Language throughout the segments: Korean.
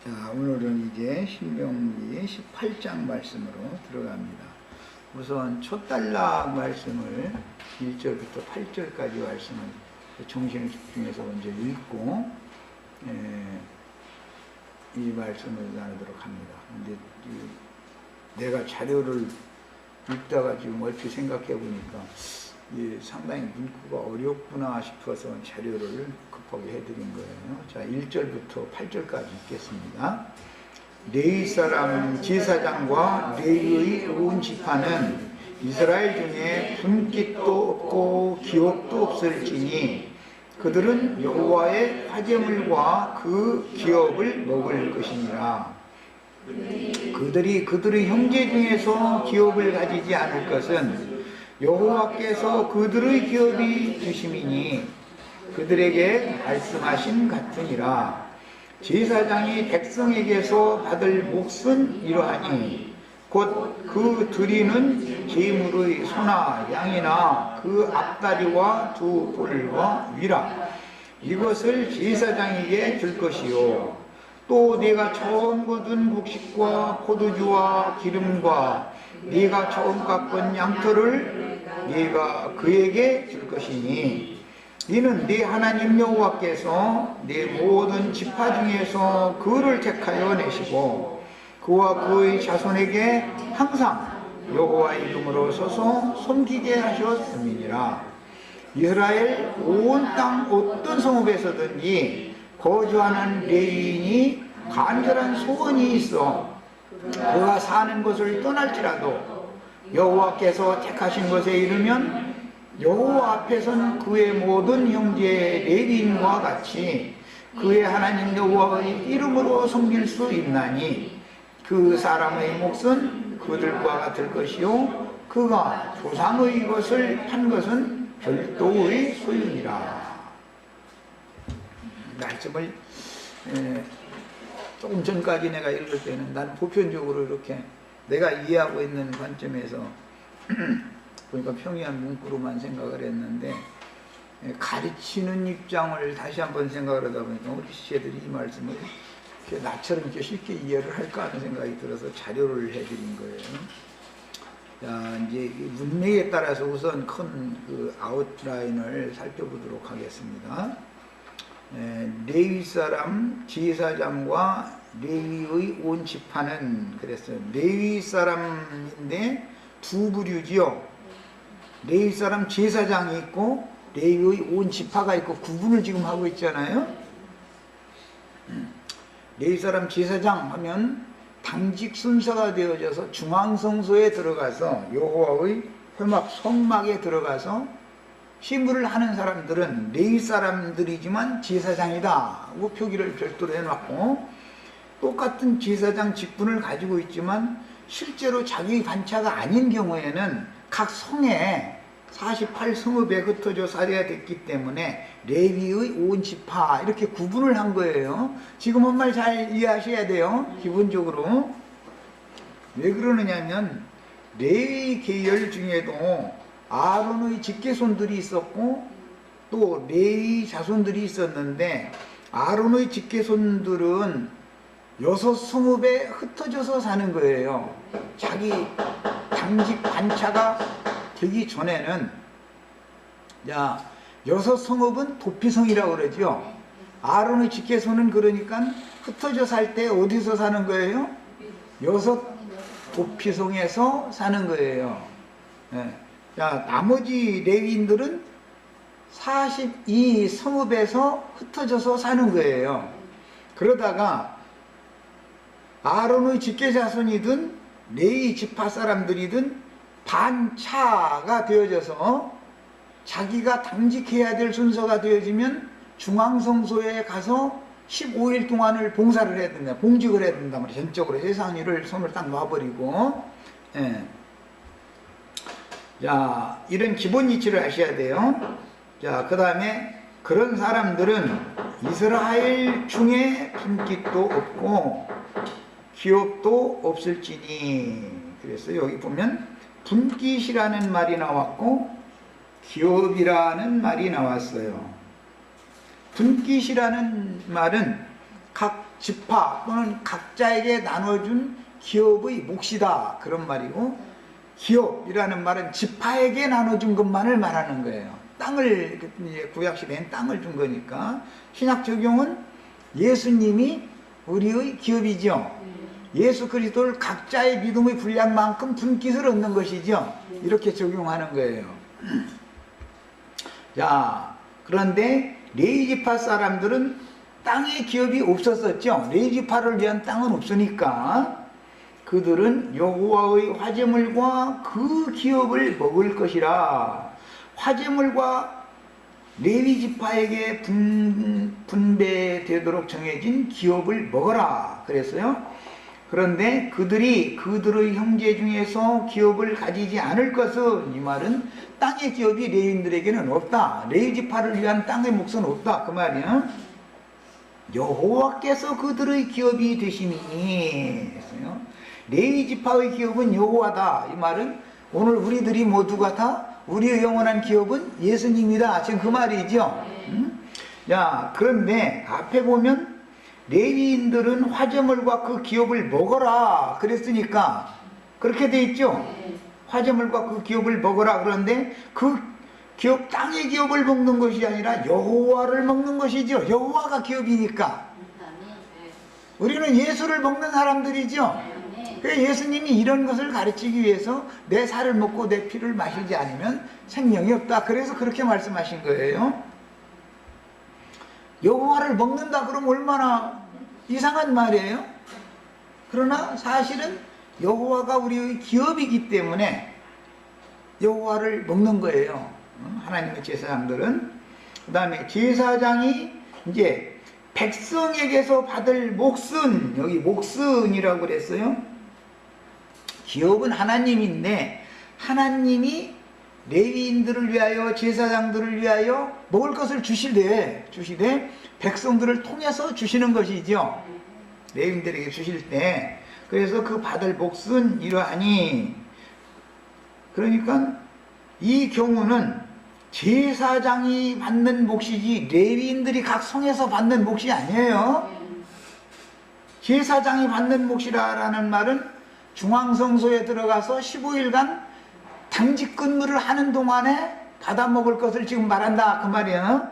자, 오늘은 이제 신명기 18장 말씀으로 들어갑니다. 우선 촛달락 말씀을 1절부터 8절까지 말씀을 정신을 집중해서 먼저 읽고 이 말씀을 나누도록 합니다. 근데 내가 자료를 읽다가 지금 얼핏 생각해 보니까 상당히 문구가 어렵구나 싶어서 자료를 급하게 해드린 거예요. 자, 1절부터 8절까지 읽겠습니다. 레위 사람 제사장과 레위의 온 지파는 이스라엘 중에 분깃도 없고 기업도 없을지니 그들은 여호와의 화제물과 그 기업을 먹을 것이니라. 그들이 그들의 형제 중에서 기업을 가지지 않을 것은 여호와께서 그들의 기업이 주심이니 그들에게 말씀하신 같으니라. 제사장이 백성에게서 받을 몫은 이러하니 곧 그 드리는 제물의 소나 양이나 그 앞다리와 두 볼과 위라. 이것을 제사장에게 줄 것이요 또 네가 처음 거둔 곡식과 포도주와 기름과 네가 처음 깎은 양털을 네가 그에게 줄 것이니 이는 네 하나님 여호와께서 네 모든 지파 중에서 그를 택하여 내시고 그와 그의 자손에게 항상 여호와의 이름으로 서서 섬기게 하셨음이니라. 이스라엘 온 땅 어떤 성읍에서든지 거주하는 레위인이 간절한 소원이 있어 그가 사는 곳을 떠날지라도 여호와께서 택하신 것에 이르면 여호와 앞에서는 그의 모든 형제 레위인과 같이 그의 하나님 여호와의 이름으로 섬길 수 있나니 그 사람의 몫은 그들과 같을 것이요 그가 조상의 것을 판 것은 별도의 소유니라. 말씀을 조금 전까지 내가 읽을 때는 난 보편적으로 이렇게 내가 이해하고 있는 관점에서 보니까 평이한 문구로만 생각을 했는데 가르치는 입장을 다시 한번 생각을 하다 보니까 우리 시체들이 이 말씀을 이렇게 나처럼 이렇게 쉽게 이해를 할까 하는 생각이 들어서 자료를 해드린 거예요. 자, 이제 문맥에 따라서 우선 큰 그 아웃라인을 살펴보도록 하겠습니다. 레위 사람 제사장과 레위의 온 지파는 그랬어요. 레위 사람인데 두 부류지요. 레위 사람 제사장이 있고 레위의 온 지파가 있고 구분을 지금 하고 있잖아요. 레위 사람 제사장 하면 당직 순서가 되어져서 중앙성소에 들어가서 여호와의 회막 성막에 들어가서 시물을 하는 사람들은 레위 사람들이지만 제사장이다 하고 표기를 별도로 해놨고 똑같은 제사장 직분을 가지고 있지만 실제로 자기 반차가 아닌 경우에는 각 성에 48성읍에 흩어져 살아야 됐기 때문에 레위의 온 지파 이렇게 구분을 한 거예요. 지금 한 말 잘 이해하셔야 돼요. 기본적으로 왜 그러느냐면 레위 계열 중에도 아론의 직계손들이 있었고 또 레위 자손들이 있었는데 아론의 직계손들은 6성읍에 흩어져서 사는 거예요. 자기 당직 반차가 되기 전에는 6성읍은 도피성이라고 그러죠. 아론의 직계손은 그러니까 흩어져 살 때 어디서 사는 거예요? 6 도피성에서 사는 거예요. 자, 나머지 레위인들은 42성읍에서 흩어져서 사는 거예요. 그러다가 아론의 직계자손이든 레위 지파 사람들이든 반차가 되어져서 자기가 당직해야 될 순서가 되어지면 중앙성소에 가서 15일 동안을 봉사를 해야 된다. 봉직을 해야 된다 말이야. 전적으로 세상 일을 손을 딱 놔버리고. 자, 이런 기본 이치를 아셔야 돼요. 자, 그 다음에 그런 사람들은 이스라엘 중에 분깃도 없고 기업도 없을지니. 그래서 여기 보면 분깃이라는 말이 나왔고 기업이라는 말이 나왔어요. 분깃이라는 말은 각 지파 또는 각자에게 나눠준 기업의 몫이다 그런 말이고, 기업이라는 말은 지파에게 나눠준 것만을 말하는 거예요. 땅을, 이제 구약시대엔 땅을 준 거니까. 신약 적용은 예수님이 우리의 기업이죠. 예수 그리스도를 각자의 믿음의 분량만큼 분깃을 얻는 것이죠. 이렇게 적용하는 거예요. 자, 그런데 레위지파 사람들은 땅의 기업이 없었었죠. 레위지파를 위한 땅은 없으니까 그들은 여호와의 화제물과 그 기업을 먹을 것이라. 화제물과 레위지파에게 분배되도록 정해진 기업을 먹어라 그랬어요. 그런데 그들이 그들의 형제 중에서 기업을 가지지 않을 것은, 이 말은 땅의 기업이 레위인들에게는 없다. 레위지파를 위한 땅의 몫은 없다 그 말이야. 여호와께서 그들의 기업이 되시니 했어요. 레위지파의 기업은 여호와다. 이 말은 오늘 우리들이 모두가 다 우리의 영원한 기업은 예수님이다. 지금 그 말이죠. 자, 그런데 앞에 보면 레위인들은 화제물과 그 기업을 먹어라 그랬으니까 그렇게 돼 있죠. 화제물과 그 기업을 먹어라. 그런데 그 기업, 땅의 기업을 먹는 것이 아니라 여호와를 먹는 것이죠. 여호와가 기업이니까. 우리는 예수를 먹는 사람들이죠. 예수님이 이런 것을 가르치기 위해서 내 살을 먹고 내 피를 마시지 않으면 생명이 없다. 그래서 그렇게 말씀하신 거예요. 여호와를 먹는다 그러면 얼마나 이상한 말이에요. 그러나 사실은 여호와가 우리의 기업이기 때문에 여호와를 먹는 거예요. 하나님의 제사장들은. 그 다음에 제사장이 이제 백성에게서 받을 몫은, 여기 몫은이라고 그랬어요. 기업은 하나님인데 하나님이 레위인들을 위하여, 제사장들을 위하여 먹을 것을 주시되 백성들을 통해서 주시는 것이죠. 레위인들에게 주실 때. 그래서 그 받을 몫은 이러하니, 그러니까 이 경우는 제사장이 받는 몫이지 레위인들이 각 성에서 받는 몫이 아니에요. 제사장이 받는 몫이라는 말은 중앙성소에 들어가서 15일간 당직 근무를 하는 동안에 받아 먹을 것을 지금 말한다 그 말이에요.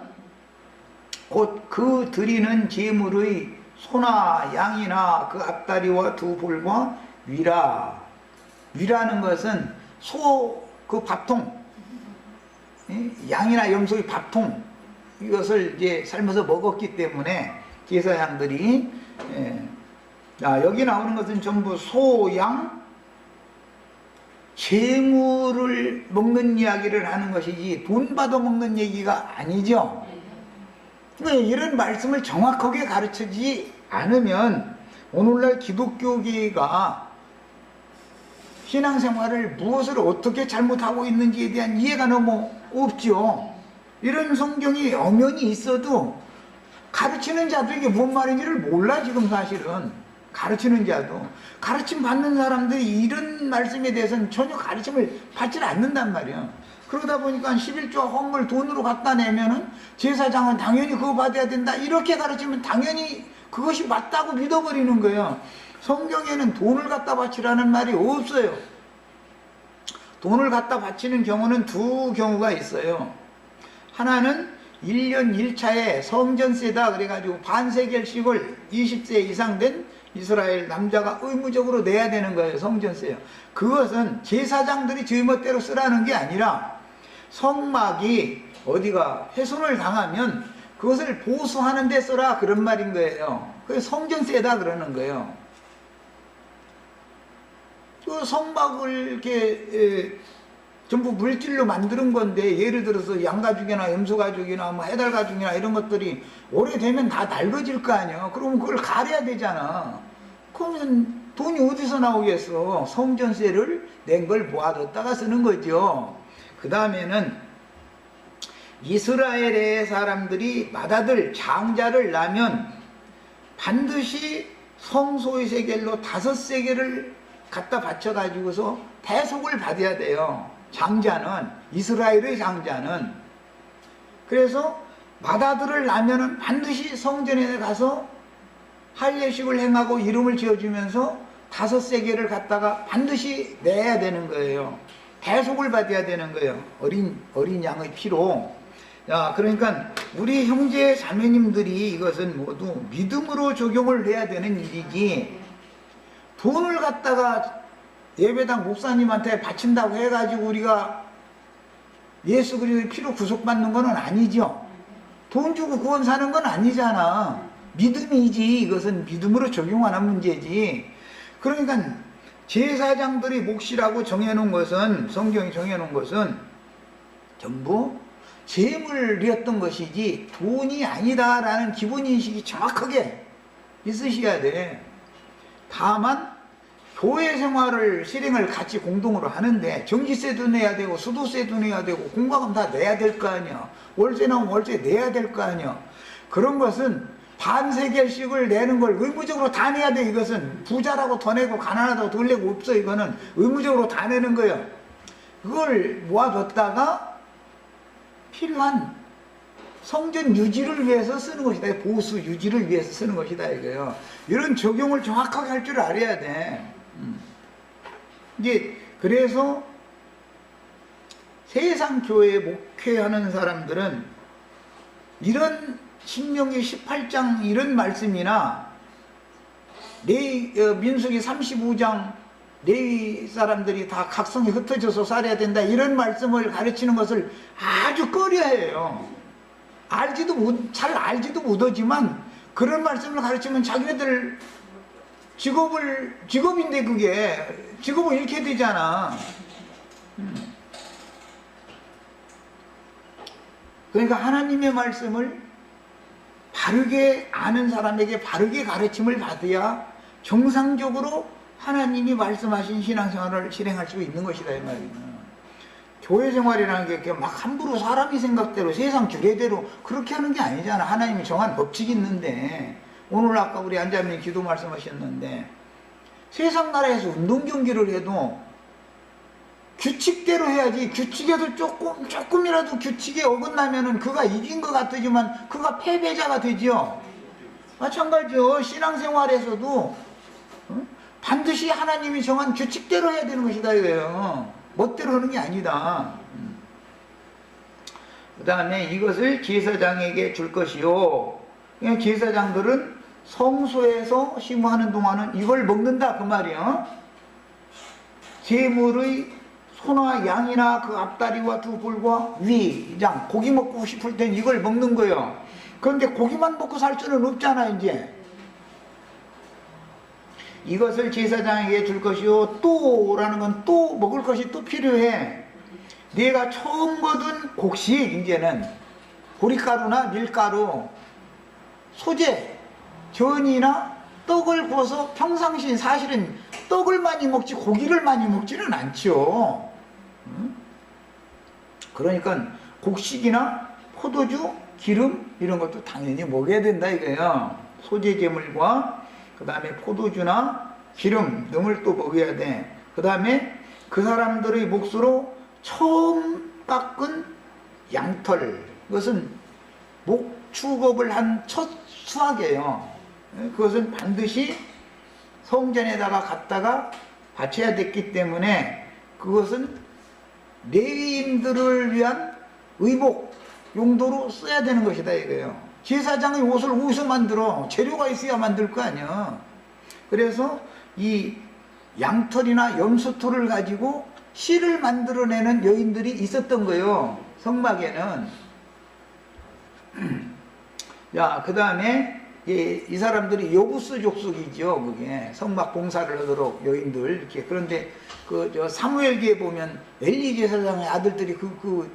곧 그 드리는 제물의 소나 양이나 그 앞다리와 두 볼과 위라. 위라는 것은 소 그 밥통, 양이나 염소의 밥통, 이것을 이제 삶아서 먹었기 때문에 제사장들이, 자, 여기 나오는 것은 전부 소, 양, 재물을 먹는 이야기를 하는 것이지 돈 받아 먹는 얘기가 아니죠. 이런 말씀을 정확하게 가르치지 않으면 오늘날 기독교계가 신앙생활을 무엇을 어떻게 잘못하고 있는지에 대한 이해가 너무 없죠. 이런 성경이 엄연히 있어도 가르치는 자도 이게 뭔 말인지를 몰라. 지금 사실은 가르치는 자도, 가르침 받는 사람들이 이런 말씀에 대해서는 전혀 가르침을 받지 않는단 말이야. 그러다 보니까 11조와 헌물 돈으로 갖다 내면은 제사장은 당연히 그거 받아야 된다, 이렇게 가르치면 당연히 그것이 맞다고 믿어버리는 거예요. 성경에는 돈을 갖다 바치라는 말이 없어요. 돈을 갖다 바치는 경우는 두 경우가 있어요. 하나는 1년 1차에 성전세다 그래가지고 반세겔씩을 20세 이상 된 이스라엘 남자가 의무적으로 내야 되는 거예요. 성전세요. 그것은 제사장들이 제멋대로 쓰라는 게 아니라 성막이 어디가 훼손을 당하면 그것을 보수하는 데 써라 그런 말인 거예요. 그래서 성전세다 그러는 거예요. 그 성막을 이렇게 전부 물질로 만드는 건데, 예를 들어서 양가죽이나 염소가죽이나 뭐 해달가죽이나 이런 것들이 오래되면 다 낡아질 거 아니야. 그러면 그걸 가려야 되잖아. 그러면 돈이 어디서 나오겠어. 성전세를 낸 걸 모아뒀다가 쓰는 거죠. 그 다음에는 이스라엘의 사람들이 맏아들 장자를 낳으면 반드시 성소의 세겔로 5세겔을 갖다 바쳐가지고서 대속을 받아야 돼요. 장자는, 이스라엘의 장자는. 그래서 맏아들을 낳으면 반드시 성전에 가서 할례식을 행하고 이름을 지어주면서 5세겔을 갖다가 반드시 내야 되는 거예요. 대속을 받아야 되는 거예요. 어린 양의 피로. 야, 그러니까 우리 형제 자매님들이 이것은 모두 믿음으로 적용을 해야 되는 일이지, 돈을 갖다가 예배당 목사님한테 바친다고 해가지고 우리가 예수 그리스도의 피로 구속받는 건 아니죠. 돈 주고 구원 사는 건 아니잖아. 믿음이지. 이것은 믿음으로 적용하는 문제지. 그러니까 제사장들이 몫이라고 정해놓은 것은, 성경이 정해놓은 것은 전부 재물이었던 것이지 돈이 아니다라는 기본인식이 정확하게 있으셔야 돼. 다만 교회 생활을 실행을 같이 공동으로 하는데 정기세도 내야 되고 수도세도 내야 되고 공과금 다 내야 될 거 아니야. 월세 나오면 월세 내야 될 거 아니야. 그런 것은 반세겔씩을 내는 걸 의무적으로 다 내야 돼. 이것은 부자라고 더 내고 가난하다고 덜 내고 없어. 이거는 의무적으로 다 내는 거예요. 그걸 모아뒀다가 필요한 성전 유지를 위해서 쓰는 것이다. 보수 유지를 위해서 쓰는 것이다 이거요. 이런 적용을 정확하게 할 줄 알아야 돼. 이제 그래서 세상 교회에 목회하는 사람들은 이런 신명기 18장 이런 말씀이나 민수기 35장 레위 사람들이 다 각성이 흩어져서 살아야 된다 이런 말씀을 가르치는 것을 아주 꺼려해요. 잘 알지도 못하지만 그런 말씀을 가르치면 자기네들 직업인데 그게 직업을 잃게 되잖아. 그러니까 하나님의 말씀을 바르게 아는 사람에게 바르게 가르침을 받아야 정상적으로 하나님이 말씀하신 신앙생활을 실행할 수 있는 것이다 이 말이에요. 교회 생활이라는 게 막 함부로 사람이 생각대로 세상 규례대로 그렇게 하는 게 아니잖아. 하나님이 정한 법칙이 있는데, 오늘 아까 우리 안자님 기도 말씀하셨는데 세상 나라에서 운동 경기를 해도 규칙대로 해야지. 규칙에도 조금이라도 규칙에 어긋나면은 그가 이긴 것 같지만 그가 패배자가 되죠. 마찬가지요. 신앙생활에서도 반드시 하나님이 정한 규칙대로 해야 되는 것이다 이거예요. 멋대로 하는 게 아니다. 그 다음에 이것을 제사장에게 줄 것이요. 제사장들은 성소에서 심호하는 동안은 이걸 먹는다 그 말이요. 제물의 소나 양이나 그 앞다리와 두 볼과 위장, 고기 먹고 싶을 땐 이걸 먹는 거예요. 그런데 고기만 먹고 살 수는 없잖아 이제. 이것을 제사장에게 줄 것이요. 또라는 건 또 먹을 것이 또 필요해. 내가 처음 거둔 곡식, 이제는 보리가루나 밀가루, 소재, 전이나 떡을 구워서 평상시에 사실은 떡을 많이 먹지 고기를 많이 먹지는 않죠. 그러니까 곡식이나 포도주, 기름 이런 것도 당연히 먹어야 된다 이거예요. 소재 제물과 그 다음에 포도주나 기름 등을 또 먹어야 돼. 그 다음에 그 사람들의 몫으로 처음 깎은 양털, 그것은 목축업을 한 첫 수확이에요. 그것은 반드시 성전에다가 갖다가 바쳐야 됐기 때문에 그것은 레위인들을 위한 의복 용도로 써야 되는 것이다 이거예요. 제사장의 옷을 어디서 만들어? 재료가 있어야 만들 거 아니야. 그래서 이 양털이나 염소털을 가지고 실을 만들어내는 여인들이 있었던 거예요. 성막에는. 자, 그 다음에 이 사람들이 여부스 족속이죠. 그게 성막 봉사를 하도록 여인들 이렇게. 그런데 저 사무엘기에 보면 엘리 제사장의 아들들이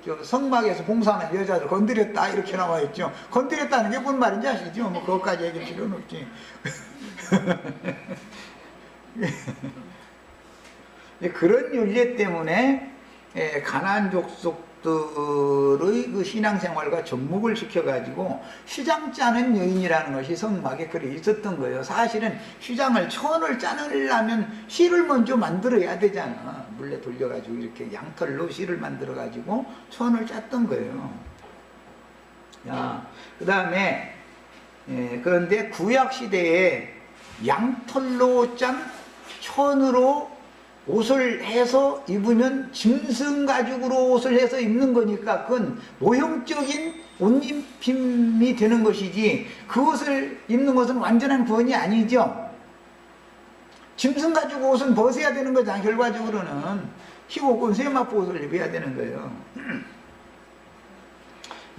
저 성막에서 봉사하는 여자들 건드렸다 이렇게 나와 있죠. 건드렸다는 게 뭔 말인지 아시죠? 뭐 그것까지 얘기할 필요는 없지. 그런 윤례 때문에 가나안 족속들의 그 신앙생활과 접목을 시켜가지고 휘장 짜는 여인이라는 것이 성막에 그래 있었던 거예요. 사실은 휘장을 천을 짜내려면 실을 먼저 만들어야 되잖아. 물레 돌려가지고 이렇게 양털로 실을 만들어가지고 천을 짰던 거예요. 그 다음에 그런데 구약 시대에 양털로 짠 천으로 옷을 해서 입으면 짐승 가죽으로 옷을 해서 입는 거니까 그건 모형적인 옷입힘이 되는 것이지 그 옷을 입는 것은 완전한 구원이 아니죠. 짐승 가죽 옷은 벗어야 되는 거잖아. 결과적으로는 희곡은 세마포 옷을 입어야 되는 거예요.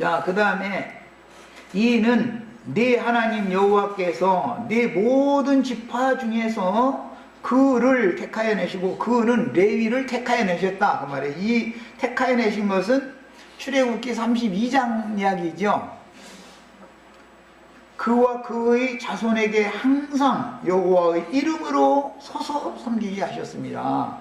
자, 그 다음에 이는 네 하나님 여호와께서 네 모든 지파 중에서 그를 택하여 내시고 그는 레위를 택하여 내셨다 그 말이에요. 이 택하여 내신 것은 출애굽기 32장 이야기죠. 그와 그의 자손에게 항상 여호와의 이름으로 서서 섬기게 하셨습니다.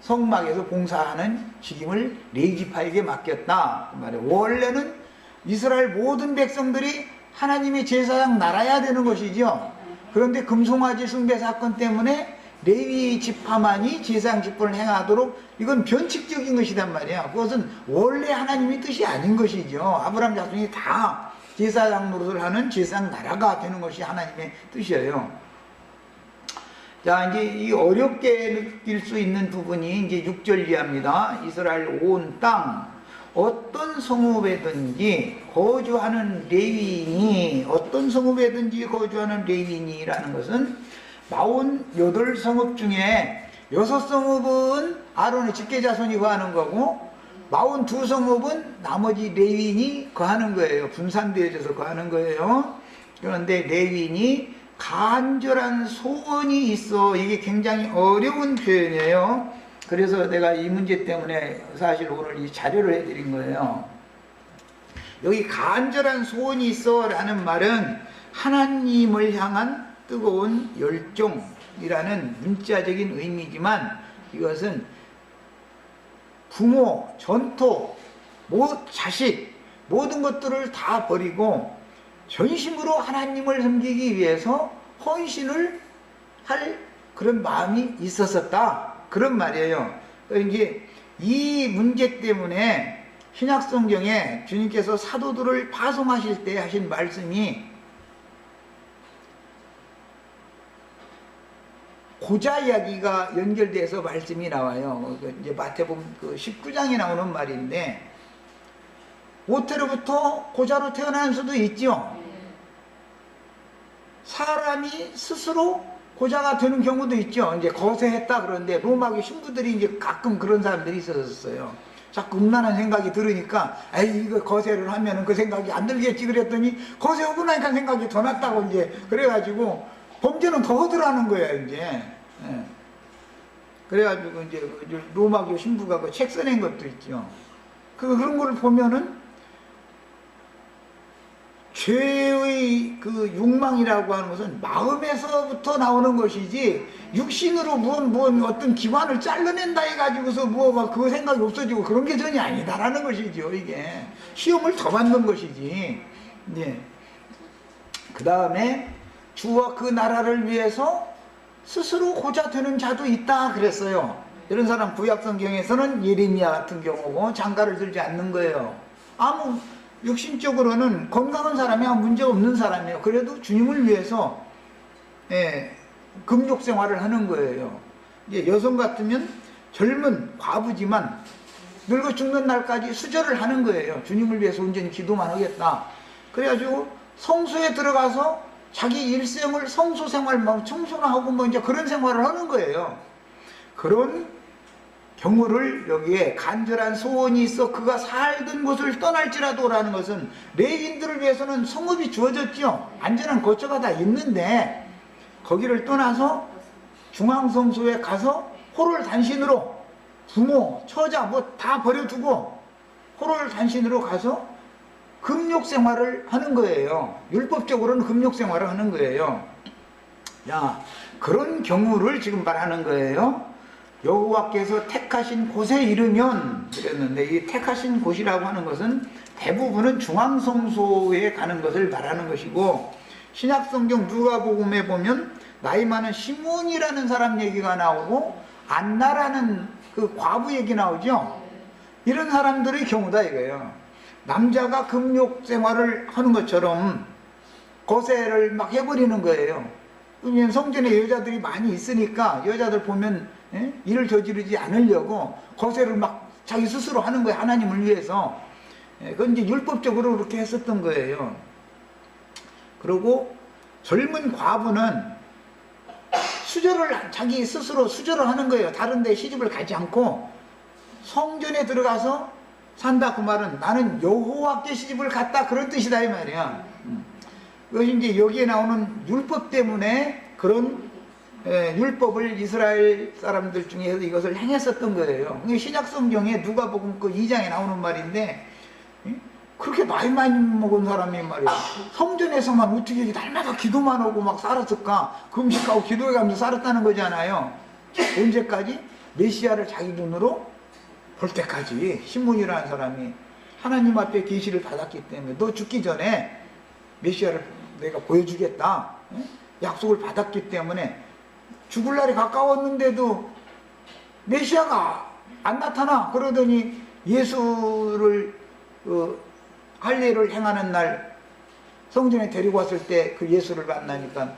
성막에서 봉사하는 직임을 레위지파에게 맡겼다 그 말이에요. 원래는 이스라엘 모든 백성들이 하나님의 제사장 나라야 되는 것이죠. 그런데 금송아지 숭배 사건 때문에 레위 지파만이 제사장 직분을 행하도록 이건 변칙적인 것이란 말이야. 그것은 원래 하나님의 뜻이 아닌 것이죠. 아브라함 자손이 다 제사장 노릇을 하는 제사장 나라가 되는 것이 하나님의 뜻이에요. 자, 이제 이 어렵게 느낄 수 있는 부분이 이제 6절 이하입니다. 이스라엘 온 땅 어떤 성읍에든지 거주하는 레위인이 어떤 성읍에든지 거주하는 레위인이라는 것은 48성읍 중에 6성읍은 아론의 직계자손이 거하는 거고 42성읍은 나머지 레위인이 거하는 거예요. 분산되어져서 거하는 거예요. 그런데 레위인이 간절한 소원이 있어. 이게 굉장히 어려운 표현이에요. 그래서 내가 이 문제 때문에 사실 오늘 이 자료를 해드린 거예요. 여기 간절한 소원이 있어 라는 말은 하나님을 향한 뜨거운 열정이라는 문자적인 의미지만 이것은 부모, 전토, 자식 모든 것들을 다 버리고 전심으로 하나님을 섬기기 위해서 헌신을 할 그런 마음이 있었었다. 그런 말이에요. 이제 이 문제 때문에 신약성경에 주님께서 사도들을 파송하실 때 하신 말씀이 고자 이야기가 연결돼서 말씀이 나와요. 이제 마태복음 19장에 나오는 말인데 모태로부터 고자로 태어난 수도 있죠. 사람이 스스로 고자가 되는 경우도 있죠. 이제 거세했다 그러는데 로마의 신부들이 이제 가끔 그런 사람들이 있었어요. 자꾸 음란한 생각이 들으니까 에이 이거 거세를 하면은 그 생각이 안 들겠지 그랬더니 거세하고 나니까 생각이 더 났다고 이제 그래가지고 범죄는 더 하더라는 거예요 이제. 예. 그래가지고 이제 로마교 신부가 그 책 써낸 것도 있죠. 그런 걸 보면은 죄의 그 욕망이라고 하는 것은 마음에서부터 나오는 것이지 육신으로 무슨 어떤 기관을 잘라낸다 해가지고서 막 그 생각이 없어지고 그런 게 전혀 아니다라는 것이죠. 이게 시험을 더 받는 것이지. 네. 그 다음에 주와 그 나라를 위해서 스스로 고자 되는 자도 있다 그랬어요. 이런 사람 구약성경에서는 예레미야 같은 경우고 장가를 들지 않는 거예요. 아무 육신적으로는 건강한 사람이 아무 문제 없는 사람이에요. 그래도 주님을 위해서 금욕 생활을 하는 거예요. 이제 여성 같으면 젊은 과부지만 늙어 죽는 날까지 수절을 하는 거예요. 주님을 위해서 온전히 기도만 하겠다. 그래가지고 성소에 들어가서 자기 일생을 성소 생활, 청소나 하고 이제 그런 생활을 하는 거예요. 그런 경우를 여기에 간절한 소원이 있어 그가 살던 곳을 떠날지라도라는 것은 레위인들을 위해서는 성읍이 주어졌죠. 안전한 거처가 다 있는데 거기를 떠나서 중앙성소에 가서 호를 단신으로 부모, 처자 다 버려두고 호를 단신으로 가서 금욕 생활을 하는 거예요. 율법적으로는 금욕 생활을 하는 거예요. 자, 그런 경우를 지금 말하는 거예요. 여호와께서 택하신 곳에 이르면 그랬는데 이 택하신 곳이라고 하는 것은 대부분은 중앙성소에 가는 것을 말하는 것이고 신약성경 누가복음에 보면 나이 많은 시몬이라는 사람 얘기가 나오고 안나라는 그 과부 얘기 나오죠. 이런 사람들의 경우다 이거예요. 남자가 금욕 생활을 하는 것처럼 거세를 막 해버리는 거예요. 그러면 성전에 여자들이 많이 있으니까 여자들 보면 일을 저지르지 않으려고 거세를 막 자기 스스로 하는 거예요. 하나님을 위해서. 그건 이제 율법적으로 그렇게 했었던 거예요. 그리고 젊은 과부는 자기 스스로 수절을 하는 거예요. 다른 데 시집을 가지 않고 성전에 들어가서 산다. 그 말은 나는 여호와께 시집을 갔다, 그런 뜻이다 이 말이야. 그것이 이제 여기에 나오는 율법 때문에 그런 율법을 이스라엘 사람들 중에서 이것을 행했었던 거예요. 신약 성경에 누가복음 그 2장에 나오는 말인데, 그렇게 나이 많이 먹은 사람이 말이야, 성전에서만 어떻게 날마다 기도만 하고 막 살았을까? 금식하고 기도해가면서 살았다는 거잖아요. 언제까지? 메시아를 자기 눈으로 볼 때까지. 시몬이라는 사람이 하나님 앞에 계시를 받았기 때문에, 너 죽기 전에 메시아를 내가 보여주겠다 약속을 받았기 때문에, 죽을 날이 가까웠는데도 메시아가 안 나타나. 그러더니 예수를 할례를 행하는 날 성전에 데리고 왔을 때 그 예수를 만나니까,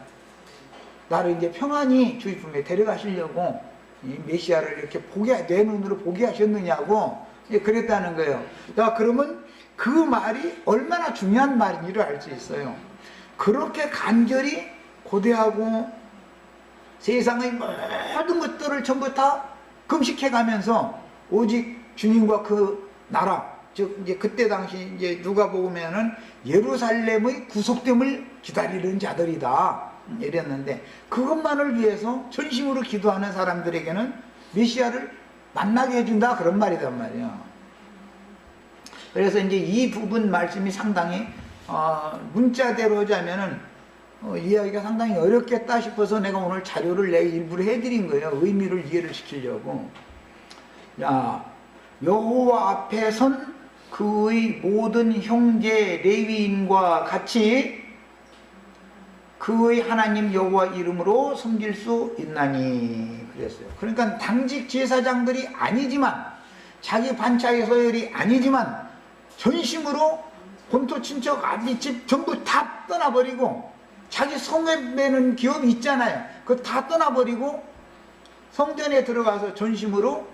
나를 이제 평안히 주의 품에 데려가시려고 이 메시아를 이렇게 내 눈으로 보게 하셨느냐고 그랬다는 거예요. 자, 그러면 그 말이 얼마나 중요한 말인지를 알 수 있어요. 그렇게 간절히 고대하고 세상의 모든 것들을 전부 다 금식해 가면서 오직 주님과 그 나라, 즉 이제 그때 당시 이제 누가복음에는 예루살렘의 구속됨을 기다리는 자들이다 이랬는데, 그것만을 위해서 전심으로 기도하는 사람들에게는 메시아를 만나게 해준다, 그런 말이란 말이야. 그래서 이제 이 부분 말씀이 상당히 문자대로 하자면은 이해하기가 상당히 어렵겠다 싶어서 내가 오늘 자료를 일부러 해드린 거예요. 의미를 이해를 시키려고. 자, 여호와 앞에 선 그의 모든 형제 레위인과 같이 그의 하나님 여호와 이름으로 섬길 수 있나니 그랬어요. 그러니까 당직 제사장들이 아니지만, 자기 반차의 서열이 아니지만 전심으로 본토 친척 아비집 전부 다 떠나버리고, 자기 성읍에는 기업이 있잖아요. 그거 다 떠나버리고 성전에 들어가서 전심으로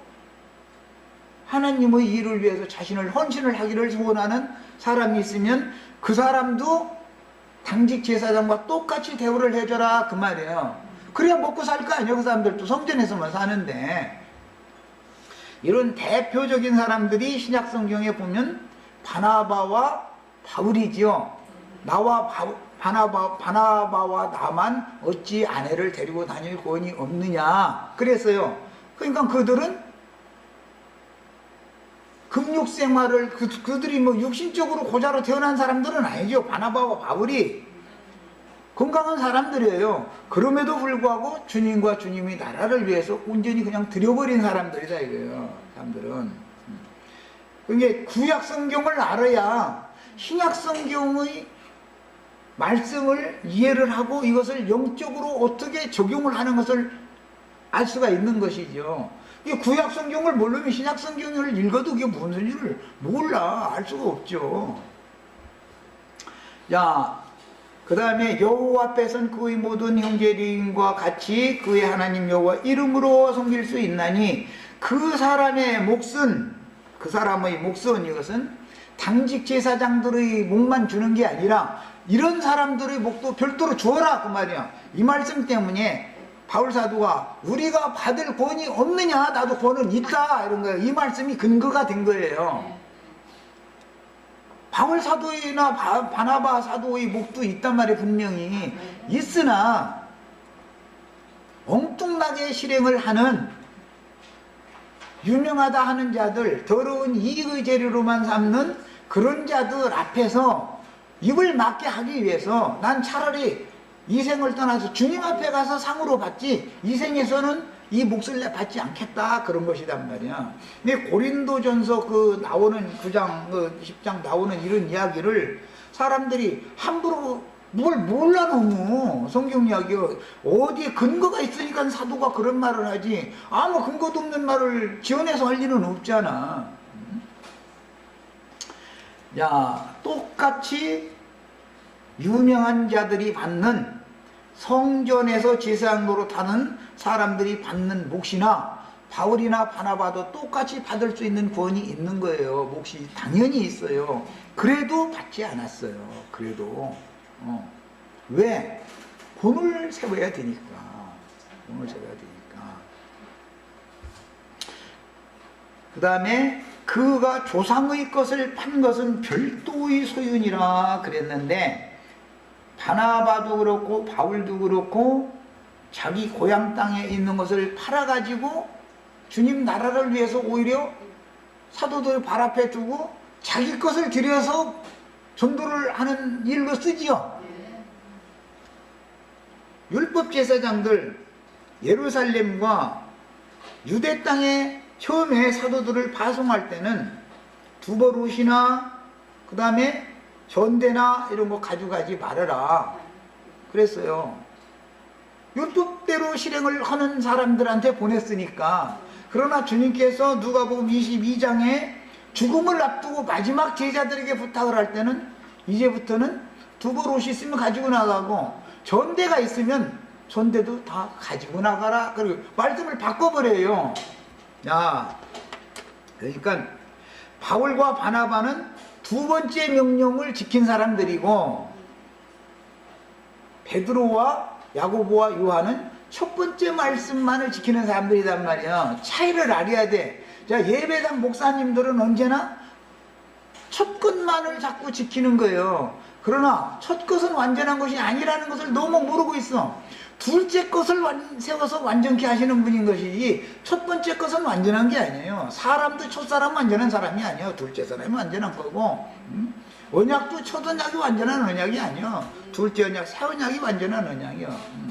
하나님의 일을 위해서 자신을 헌신을 하기를 소원하는 사람이 있으면 그 사람도 당직 제사장과 똑같이 대우를 해줘라, 그 말이에요. 그래야 먹고 살 거 아니에요. 그 사람들도 성전에서만 사는데. 이런 대표적인 사람들이 신약 성경에 보면 바나바와 바울이지요. 바나바와 나만 어찌 아내를 데리고 다닐 권이 없느냐 그랬어요. 그러니까 그들은 금육생활을, 그들이 뭐 육신적으로 고자로 태어난 사람들은 아니죠. 바나바와 바울이 건강한 사람들이에요. 그럼에도 불구하고 주님과 주님의 나라를 위해서 온전히 그냥 들여버린 사람들이다 이거예요. 사람들은. 그게 구약 성경을 알아야 신약 성경의 말씀을 이해를 하고 이것을 영적으로 어떻게 적용을 하는 것을 알 수가 있는 것이죠. 이 구약 성경을 모르면 신약 성경을 읽어도 그게 무슨 일을 몰라. 알 수가 없죠. 자, 그 다음에 여호와 앞에선 그의 모든 형제 레위인과 같이 그의 하나님 여호와 이름으로 섬길 수 있나니, 그 사람의 몫은 이것은 당직 제사장들의 목만 주는 게 아니라 이런 사람들의 목도 별도로 주어라, 그 말이야. 이 말씀 때문에 바울 사도가 우리가 받을 권이 없느냐, 나도 권은 있다, 이런 거예요. 이 말씀이 근거가 된 거예요. 바울 사도이나 바나바 사도의 목도 있단 말이에요. 분명히 있으나 엉뚱나게 실행을 하는, 유명하다 하는 자들, 더러운 이익의 재료로만 삼는 그런 자들 앞에서 입을 막게 하기 위해서 난 차라리 이 생을 떠나서 주님 앞에 가서 상으로 받지, 이 생에서는 이 몫을 내 받지 않겠다, 그런 것이단 말이야. 근데 고린도전서 나오는 9장, 10장 나오는 이런 이야기를 사람들이 함부로 뭘 몰라. 너무 성경 이야기요. 어디에 근거가 있으니까 사도가 그런 말을 하지, 아무 근거도 없는 말을 지어내서 할 일은 없잖아. 야, 똑같이 유명한 자들이 받는 성전에서 제사장 노릇하는 사람들이 받는 몫이나 바울이나 바나바도 똑같이 받을 수 있는 구원이 있는 거예요. 몫이 당연히 있어요. 그래도 받지 않았어요. 그래도 왜? 본을 세워야 되니까. 본을 세워야 되니까. 그 다음에 그가 조상의 것을 판 것은 별도의 소유니라 그랬는데, 바나바도 그렇고 바울도 그렇고 자기 고향 땅에 있는 것을 팔아가지고 주님 나라를 위해서 오히려 사도들 발 앞에 두고 자기 것을 들여서 전도를 하는 일로 쓰지요. 율법 제사장들 예루살렘과 유대 땅에 처음에 사도들을 파송할 때는 두버롯이나 그 다음에 전대나 이런 거 가져가지 말아라 그랬어요. 율법대로 실행을 하는 사람들한테 보냈으니까. 그러나 주님께서 누가복음 22장에 죽음을 앞두고 마지막 제자들에게 부탁을 할 때는 이제부터는 두버롯이 있으면 가지고 나가고 전대가 있으면 전대도 다 가지고 나가라. 그리고 말씀을 바꿔버려요. 야, 그러니까 바울과 바나바는 두 번째 명령을 지킨 사람들이고, 베드로와 야고보와 요한은 첫 번째 말씀만을 지키는 사람들이란 말이야. 차이를 알아야 돼. 자, 예배당 목사님들은 언제나 첫 것만을 자꾸 지키는 거예요. 그러나 첫 것은 완전한 것이 아니라는 것을 너무 모르고 있어. 둘째 것을 세워서 완전케 하시는 분인 것이지 첫 번째 것은 완전한 게 아니에요. 사람도 첫사람 완전한 사람이 아니에요. 둘째 사람이 완전한 거고, 언약도 첫 언약이 완전한 언약이 아니에요. 둘째 언약, 새 언약이 완전한 언약이에요.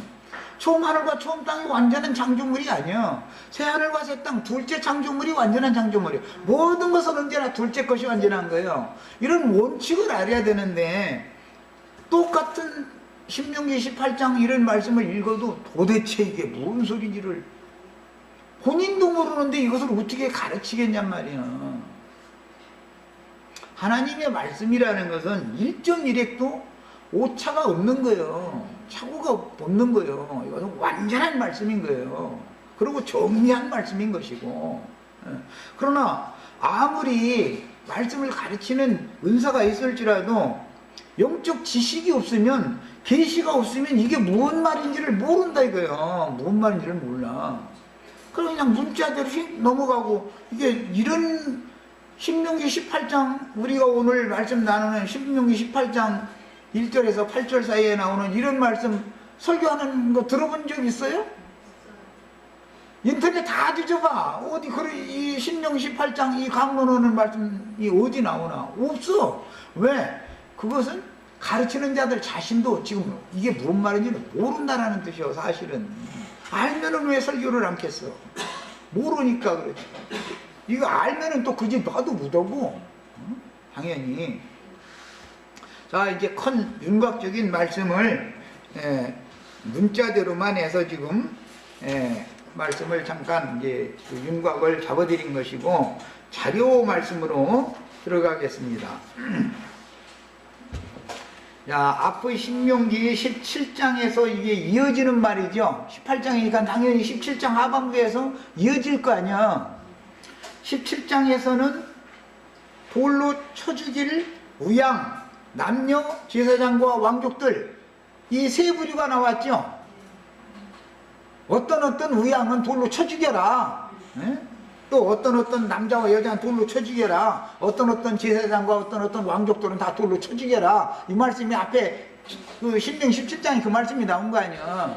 처음 하늘과 처음 땅이 완전한 창조물이 아니에요. 새 하늘과 새 땅, 둘째 창조물이 완전한 창조물이에요. 모든 것은 언제나 둘째 것이 완전한 거예요. 이런 원칙을 알아야 되는데, 똑같은 신명기 18장 이런 말씀을 읽어도 도대체 이게 뭔 소리인지를 본인도 모르는데 이것을 어떻게 가르치겠냔 말이에요. 하나님의 말씀이라는 것은 1.1핵도 오차가 없는 거예요. 착오가 없는 거예요. 이것은 완전한 말씀인 거예요. 그리고 정리한 말씀인 것이고. 그러나 아무리 말씀을 가르치는 은사가 있을지라도 영적 지식이 없으면, 계시가 없으면 이게 무슨 말인지를 모른다 이거예요. 무슨 말인지를 몰라. 그럼 그냥 문자대로 넘어가고, 이게 이런 신명기 18장, 우리가 오늘 말씀 나누는 신명기 18장 1절에서 8절 사이에 나오는 이런 말씀 설교하는 거 들어본 적 있어요? 인터넷 다 뒤져봐. 어디 이 신명기 18장 이 강론하는 말씀이 어디 나오나? 없어. 왜? 그것은 가르치는 자들 자신도 지금 이게 무슨 말인지는 모른다라는 뜻이요. 사실은 알면은 왜 설교를 않겠어? 모르니까 그렇지. 이거 알면은 또 그 집 놔도 묻어고, 당연히. 자, 이제 큰 윤곽적인 말씀을 문자대로만 해서 지금 말씀을 잠깐 이제 그 윤곽을 잡아드린 것이고, 자료 말씀으로 들어가겠습니다. 자, 앞의 신명기 17장에서 이게 이어지는 말이죠. 18장이니까 당연히 17장 하반부에서 이어질 거 아니야. 17장에서는 돌로 쳐 죽일 우양, 남녀, 제사장과 왕족들, 이 세 부류가 나왔죠. 어떤 우양은 돌로 쳐 죽여라. 또 어떤 남자와 여자는 돌로 쳐 죽여라. 어떤 제사장과 어떤 왕족들은 다 돌로 쳐 죽여라. 이 말씀이 앞에 그 신명 17장에 그 말씀이 나온 거 아니야.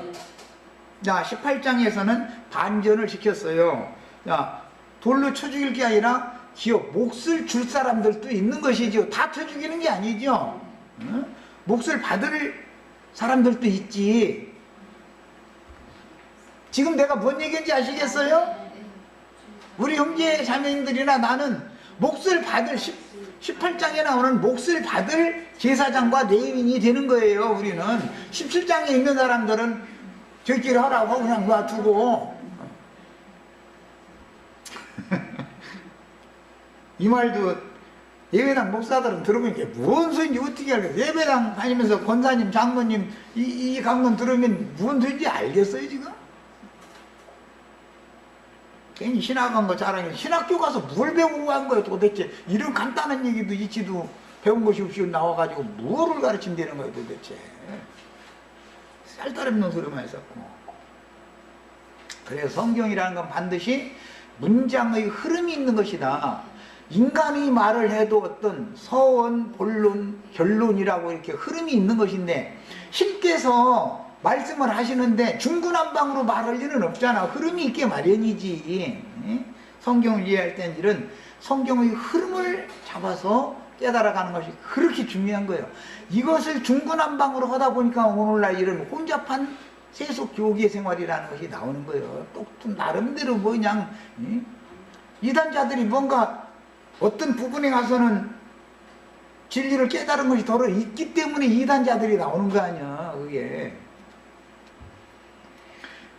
자, 18장에서는 반전을 시켰어요. 자, 돌로 쳐 죽일 게 아니라 기업, 몫을 줄 사람들도 있는 것이죠. 다 쳐 죽이는 게 아니죠. 몫을 받을 사람들도 있지. 지금 내가 뭔 얘기인지 아시겠어요? 우리 형제 자매님들이나 나는 몫을 받을 18장에 나오는 몫을 받을 제사장과 레위인이 되는 거예요. 우리는 17장에 있는 사람들은 저희끼리 하라고 그냥 놔두고 이 말도 예배당 목사들은 들으면 이게 무슨 소리인지 어떻게 알겠어요? 예배당 다니면서 권사님, 장로님 이 강론 들으면 무슨 소리인지 알겠어요 지금? 괜히 신학 간 거 자랑해. 신학교 가서 뭘 배우고 간 거예요 도대체? 이런 간단한 얘기도 있지도 배운 것이 없이 나와가지고 뭐를 가르친다는 거예요 도대체? 쌀다없는 소리만 했었고. 그래서 성경이라는 건 반드시 문장의 흐름이 있는 것이다. 인간이 말을 해도 어떤 서원, 본론, 결론이라고 이렇게 흐름이 있는 것인데 신께서 말씀을 하시는데 중구난방으로 말할 일은 없잖아. 흐름이 있게 마련이지. 성경을 이해할 때는 이런 성경의 흐름을 잡아서 깨달아가는 것이 그렇게 중요한 거예요. 이것을 중구난방으로 하다 보니까 오늘날 이런 혼잡한 세속 교계 생활이라는 것이 나오는 거예요. 또 나름대로 뭐 그냥 이단자들이 뭔가 어떤 부분에 가서는 진리를 깨달은 것이 더러 있기 때문에 이단자들이 나오는 거 아니야 그게.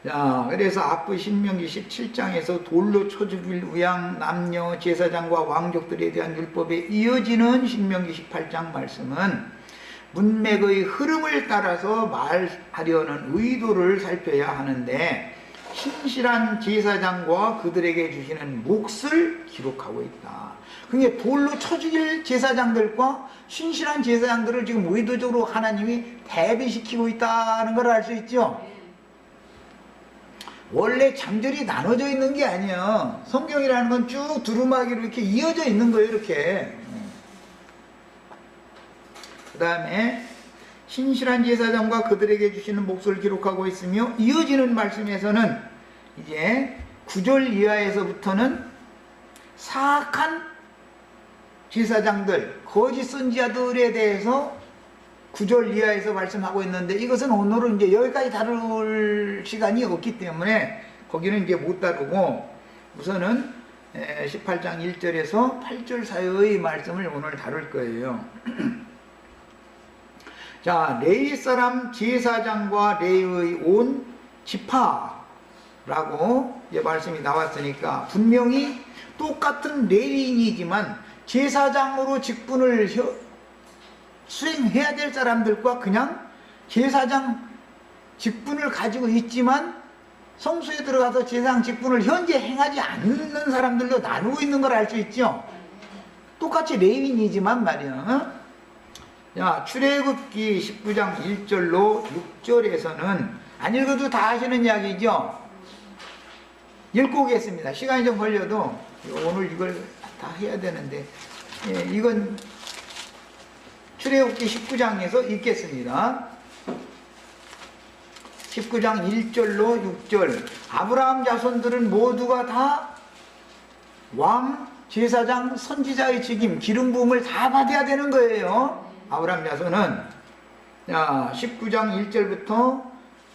자, 그래서 앞의 신명기 17장에서 돌로 쳐 죽일 우양 남녀 제사장과 왕족들에 대한 율법에 이어지는 신명기 18장 말씀은 문맥의 흐름을 따라서 말하려는 의도를 살펴야 하는데 신실한 제사장과 그들에게 주시는 몫을 기록하고 있다. 그게 돌로 쳐 죽일 제사장들과 신실한 제사장들을 지금 의도적으로 하나님이 대비시키고 있다는 걸 알 수 있죠. 원래 장절이 나눠져 있는 게 아니야. 성경이라는 건 쭉 두루마기로 이렇게 이어져 있는 거예요 이렇게. 그 다음에 신실한 제사장과 그들에게 주시는 몫을 기록하고 있으며 이어지는 말씀에서는 이제 9절 이하에서부터는 사악한 제사장들, 거짓 선지자들에 대해서 9절 이하에서 말씀하고 있는데 이것은 오늘은 이제 여기까지 다룰 시간이 없기 때문에 거기는 이제 못 다루고 우선은 18장 1절에서 8절 사이의 말씀을 오늘 다룰 거예요. 자, 레위 사람 제사장과 레위의 온 지파라고 이제 말씀이 나왔으니까 분명히 똑같은 레위인이지만 제사장으로 직분을 수행해야 될 사람들과 그냥 제사장 직분을 가지고 있지만 성소에 들어가서 제사장 직분을 현재 행하지 않는 사람들로 나누고 있는 걸 알 수 있죠. 똑같이 레위인이지만 말이야. 자, 출애굽기 19장 1절로 6절에서는 안 읽어도 다 아시는 이야기죠. 읽고 오겠습니다. 시간이 좀 걸려도 오늘 이걸 다 해야 되는데 이건 출애굽기 19장에서 읽겠습니다. 19장 1절로 6절. 아브라함 자손들은 모두가 다 왕, 제사장, 선지자의 직임, 기름 부음을 다 받아야 되는 거예요. 아브라함 자손은. 자, 19장 1절부터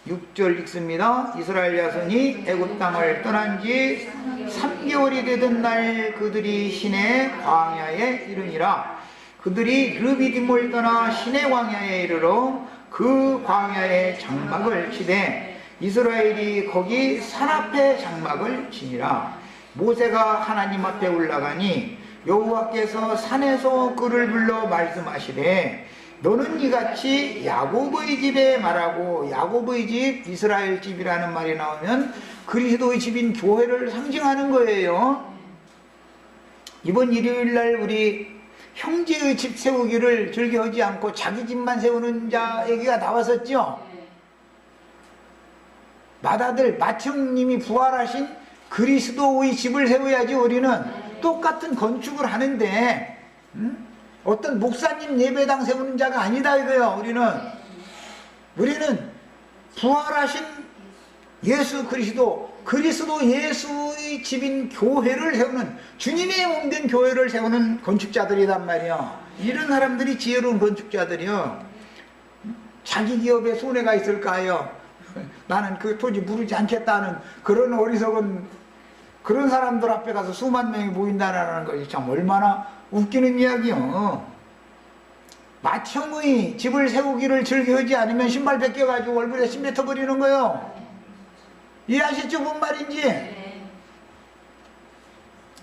6절 읽습니다. 이스라엘 자손이 애굽 땅을 떠난 지 3개월이 되던 날 그들이 시내 광야에 이르니라. 그들이 르비딤을 떠나 시내 광야에 이르러 그 광야에 장막을 치되 이스라엘이 거기 산 앞에 장막을 치니라. 모세가 하나님 앞에 올라가니 여호와께서 산에서 그를 불러 말씀하시되 너는 이같이 야곱의 집에 말하고, 야곱의 집, 이스라엘 집이라는 말이 나오면 그리스도의 집인 교회를 상징하는 거예요. 이번 일요일날 우리 형제의 집 세우기를 즐겨하지 않고 자기 집만 세우는 자 얘기가 나왔었죠. 맏아들 맏형님이 부활하신 그리스도의 집을 세워야지. 우리는 똑같은 건축을 하는데 어떤 목사님 예배당 세우는 자가 아니다 이거요. 우리는 부활하신 예수 그리스도 예수의 집인 교회를 세우는, 주님의 몸된 교회를 세우는 건축자들이란 말이야. 이런 사람들이 지혜로운 건축자들이요. 자기 기업에 손해가 있을까요? 나는 그 토지 무르지 않겠다는 그런 어리석은 그런 사람들 앞에 가서 수만 명이 모인다는 것이 참 얼마나 웃기는 이야기요. 맏형의 집을 세우기를 즐겨하지 않으면 신발 벗겨가지고 얼굴에 침 뱉어버리는 거요. 이해하셨죠? 뭔 말인지?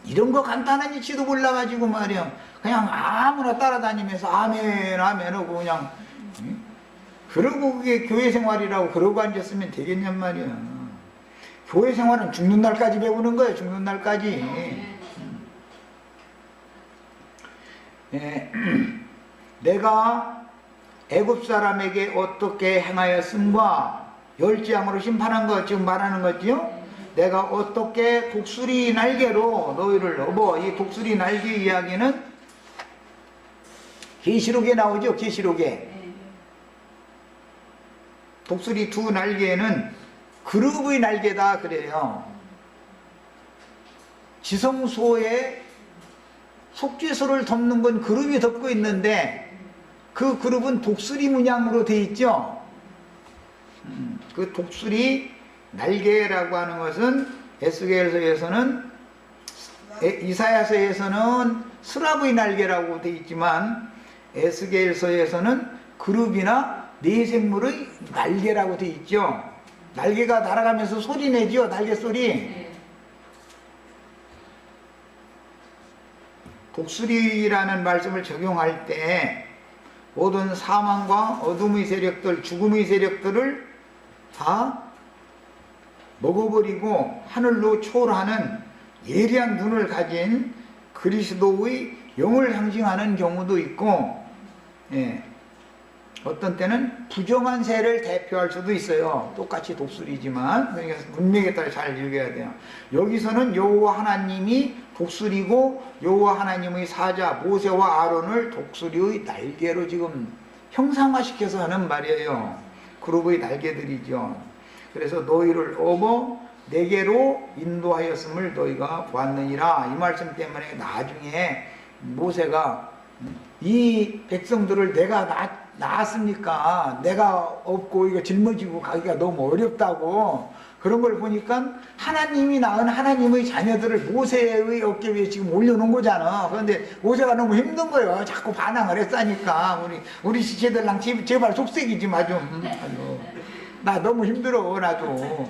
이런 거 간단한 이치도 몰라가지고 말이야. 그냥 아무나 따라다니면서 아멘 아멘 하고 그냥 그러고 그게 교회 생활이라고 그러고 앉았으면 되겠냔 말이야. 교회 생활은 죽는 날까지 배우는 거예요. 죽는 날까지. 예. 내가 애굽 사람에게 어떻게 행하였음과 열지함으로 심판한 것 지금 말하는 거지요. 내가 어떻게 독수리 날개로 너희를 업어. 이 독수리 날개 이야기는 계시록에 나오죠. 계시록에 독수리 두 날개는 그룹의 날개다 그래요. 지성소에 속죄소를 덮는 건 그룹이 덮고 있는데 그 그룹은 독수리 문양으로 되어 있죠. 그 독수리 날개라고 하는 것은 에스겔서에서는 이사야서에서는 스라브의 날개라고 되어 있지만 에스겔서에서는 그룹이나 내생물의 날개라고 되어 있죠. 날개가 날아가면서 소리 내죠. 날개 소리. 독수리라는 말씀을 적용할 때 모든 사망과 어둠의 세력들, 죽음의 세력들을 다 먹어버리고 하늘로 초월하는 예리한 눈을 가진 그리스도의 영을 상징하는 경우도 있고, 예, 어떤 때는 부정한 새를 대표할 수도 있어요. 똑같이 독수리지만. 그러니까 문맥에 따라 잘 읽어야 돼요. 여기서는 여호와 하나님이 독수리고 여호와 하나님의 사자 모세와 아론을 독수리의 날개로 지금 형상화시켜서 하는 말이에요. 그룹의 날개들이죠. 그래서 너희를 업어 내게로 인도하였음을 너희가 보았느니라. 이 말씀 때문에 나중에 모세가 이 백성들을 내가 낳았으니까 내가 없고 이거 짊어지고 가기가 너무 어렵다고 그런 걸 보니까 하나님이 낳은 하나님의 자녀들을 모세의 어깨 위에 지금 올려놓은 거잖아. 그런데 모세가 너무 힘든 거예요. 자꾸 반항을 했으니까 우리 지체들랑 제발 속색이지 마 좀. 아주 나 너무 힘들어 나도.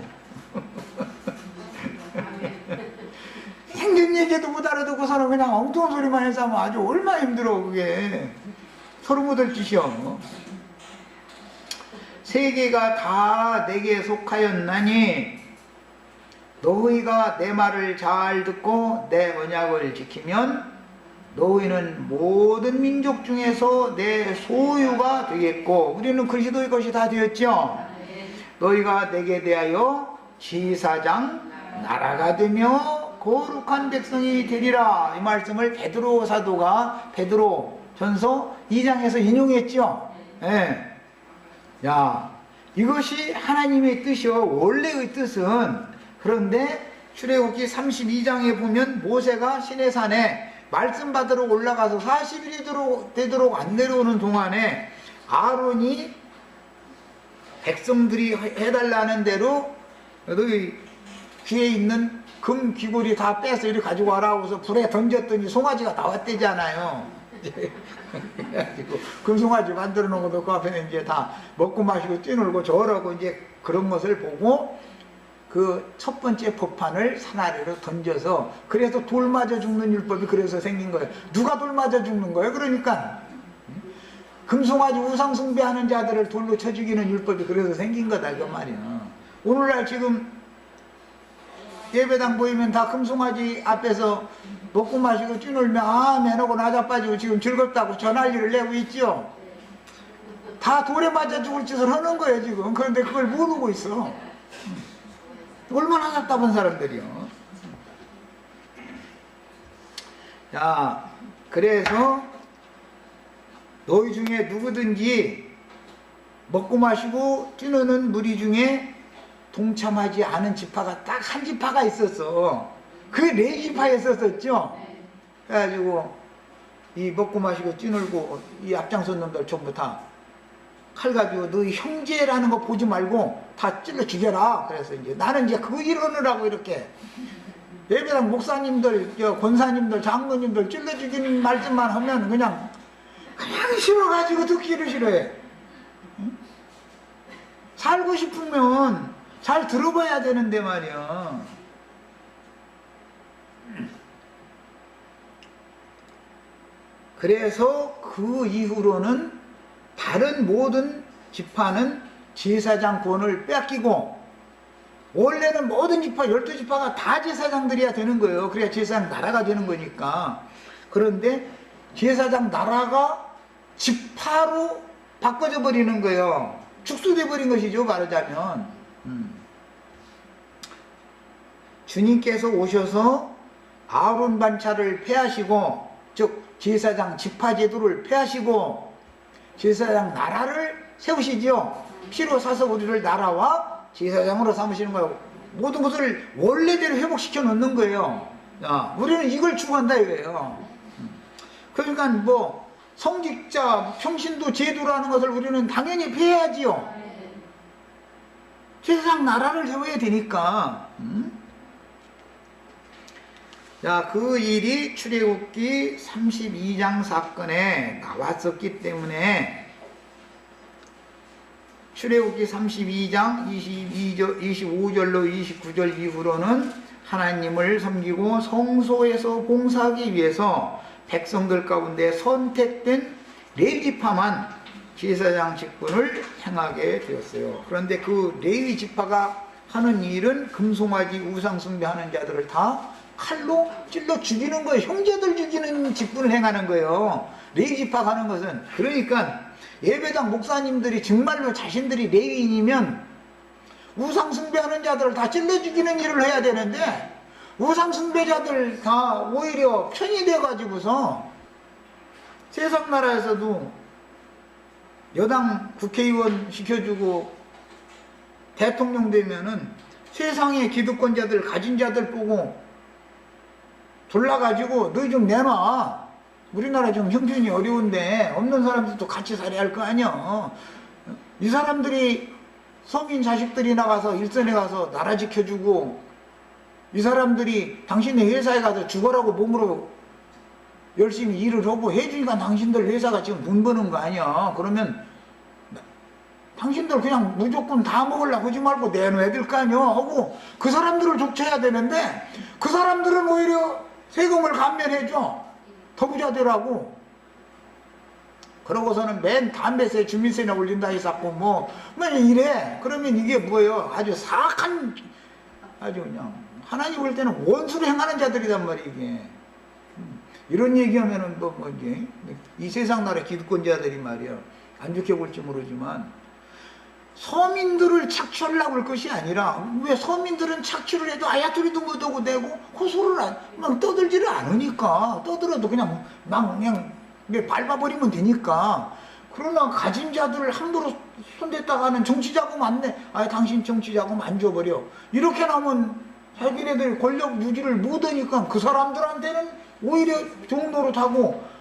생긴 얘기도 못 알아듣고서는 그냥 엉뚱한 소리만 해서 하면 아주 얼마나 힘들어 그게. 서로 못할 짓이요. 세계가 다 내게 속하였나니 너희가 내 말을 잘 듣고 내 언약을 지키면 너희는 모든 민족 중에서 내 소유가 되겠고, 우리는 그리스도의 것이 다 되었죠. 너희가 내게 대하여 지사장 나라가 되며 거룩한 백성이 되리라. 이 말씀을 베드로 사도가 베드로 전서 2장에서 인용했죠. 예. 야, 이것이 하나님의 뜻이요. 원래의 뜻은. 그런데 출애굽기 32장에 보면 모세가 시내산에 말씀 받으러 올라가서 40일이 되도록 안 내려오는 동안에 아론이 백성들이 해달라는 대로 너희 귀에 있는 금 귀고리 다 빼서 이렇게 가지고 와라 하고서 불에 던졌더니 송아지가 나왔대잖아요. 그래가지고 금송아지 만들어 놓은 것도 그 앞에는 이제 다 먹고 마시고 뛰놀고 저러고 이제 그런 것을 보고 그 첫 번째 법판을 산 아래로 던져서, 그래서 돌 맞아 죽는 율법이 그래서 생긴 거예요. 누가 돌 맞아 죽는 거예요? 그러니까 금송아지 우상 숭배하는 자들을 돌로 쳐 죽이는 율법이 그래서 생긴 거다 그 말이야. 오늘날 지금 예배당 보이면 다 금송아지 앞에서 먹고 마시고 뛰놀며 아멘 하고 나자빠지고 지금 즐겁다고 저 난리를 내고 있죠. 다 돌에 맞아 죽을 짓을 하는 거예요 지금. 그런데 그걸 모르고 있어. 얼마나 답답한 사람들이요. 자, 그래서 너희 중에 누구든지 먹고 마시고 뛰노는 무리 중에 동참하지 않은 지파가 딱 한 지파가 있었어. 그게 레위지파에 있었었죠. 그래가지고 이 먹고 마시고 뛰놀고 이 앞장선 놈들 전부 다 칼 가지고 너희 형제라는 거 보지 말고 다 찔러 죽여라. 그래서 이제 나는 이제 그거 이러느라고 이렇게 예배당 목사님들, 권사님들, 장로님들 찔러 죽이는 말씀만 하면 그냥 싫어가지고 듣기를 싫어해. 응? 살고 싶으면 잘 들어봐야 되는데 말이야. 그래서 그 이후로는 다른 모든 지파는 제사장권을 뺏기고, 원래는 모든 지파 12지파가 다 제사장들이야 되는 거예요. 그래야 제사장 나라가 되는 거니까. 그런데 제사장 나라가 지파로 바꿔져 버리는 거예요. 축소돼 버린 것이죠, 말하자면. 주님께서 오셔서 아론 반차를 폐하시고, 즉 제사장 지파 제도를 폐하시고 제사장 나라를 세우시지요. 피로 사서 우리를 나라와 제사장으로 삼으시는 거예요. 모든 것을 원래대로 회복시켜 놓는 거예요. 우리는 이걸 추구한다 이거예요. 그러니까 뭐 성직자 평신도 제도라는 것을 우리는 당연히 폐해야지요. 세상 나라를 세워야 되니까. 자, 그 일이 출애굽기 32장 사건에 나왔었기 때문에 출애굽기 32장 25절로 29절 이후로는 하나님을 섬기고 성소에서 봉사하기 위해서 백성들 가운데 선택된 레위지파만 제사장 직분을 행하게 되었어요. 그런데 그 레위지파가 하는 일은 금송아지 우상 숭배하는 자들을 다 칼로 찔러 죽이는 거예요. 형제들 죽이는 직분을 행하는 거예요. 레위지파가 하는 것은. 그러니까 예배당 목사님들이 정말로 자신들이 레위인이면 우상 숭배하는 자들을 다 찔러 죽이는 일을 해야 되는데, 우상 숭배자들 다 오히려 편이 돼 가지고서 세상 나라에서도 여당 국회의원 시켜주고 대통령 되면은 세상의 기득권자들 가진 자들 보고 졸라가지고 너희 좀 내놔. 우리나라 좀 형편이 어려운데 없는 사람들도 같이 살아야 할 거 아니야. 이 사람들이 서민 자식들이 나가서 일선에 가서 나라 지켜주고, 이 사람들이 당신네 회사에 가서 죽어라고 몸으로 열심히 일을 하고 해주니까 당신들 회사가 지금 돈 버는 거 아니야. 그러면 당신들 그냥 무조건 다 먹으려고 하지 말고 내놔야 될 거 아니야 하고 그 사람들을 족쳐야 되는데, 그 사람들은 오히려 세금을 감면해줘. 더 부자되라고. 그러고서는 맨 담배세 주민세나 올린다 해서 뭐 이래. 그러면 이게 뭐예요? 아주 사악한, 아주 그냥 하나님 볼 때는 원수를 행하는 자들이단 말이에요 이게. 이런 얘기하면은 뭐지? 이 세상 나라 기득권자들이 말이야 안 좋게 볼지 모르지만 서민들을 착취하려고 할 것이 아니라, 왜 서민들은 착취를 해도 아야토리도 못하고 내고 호소를 막 떠들지를 않으니까, 떠들어도 그냥 밟아버리면 되니까. 그러나 가진 자들을 함부로 손댔다가 하는 정치자금 안 내. 당신 정치자금 안 줘버려. 이렇게 나면 자기네들 권력 유지를 못하니까 그 사람들한테는 오히려 좋은 노릇하고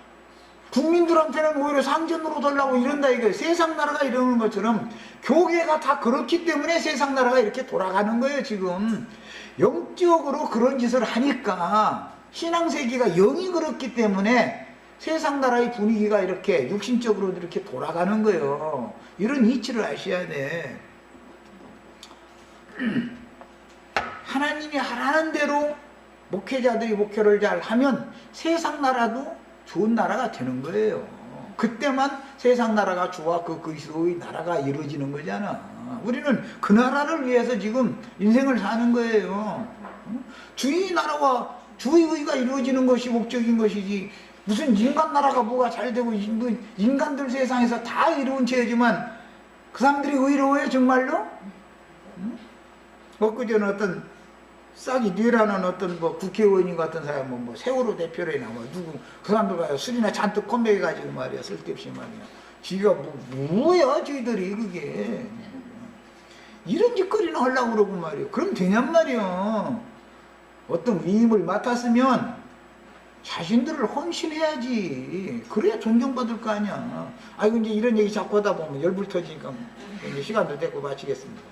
국민들한테는 오히려 상전 노릇하려고 이런다 이거예요. 세상 나라가 이러는 것처럼 교계가 다 그렇기 때문에 세상 나라가 이렇게 돌아가는 거예요. 지금 영적으로 그런 짓을 하니까, 신앙세계가 영이 그렇기 때문에 세상 나라의 분위기가 이렇게 육신적으로 이렇게 돌아가는 거예요. 이런 이치를 아셔야 돼. 하나님이 하라는 대로 목회자들이 목회를 잘 하면 세상 나라도 좋은 나라가 되는 거예요. 그때만 세상 나라가 좋아 그 그리스도의 나라가 이루어지는 거잖아. 우리는 그 나라를 위해서 지금 인생을 사는 거예요. 주의 나라와 주의 의가 이루어지는 것이 목적인 것이지, 무슨 인간 나라가 뭐가 잘 되고 인간들 세상에서 다 이루은 죄지만 그 사람들이 의로워요 정말로? 엊그제는 어떤 싹이 뇌라는 어떤 뭐 국회의원인 같은 사람은 뭐 세월호 대표를 나와 누구 그 사람들 술이나 잔뜩 컴백해 가지고 말이야 쓸데없이 말이야 지가 뭐야 저희들이 그게 이런 짓거리나 하려고 그러고 말이야. 그럼 되냔 말이야. 어떤 위임을 맡았으면 자신들을 헌신해야지. 그래야 존경받을 거 아니야. 아이고 이제 이런 얘기 자꾸 하다 보면 열불 터지니까 이제 시간도 됐고 마치겠습니다.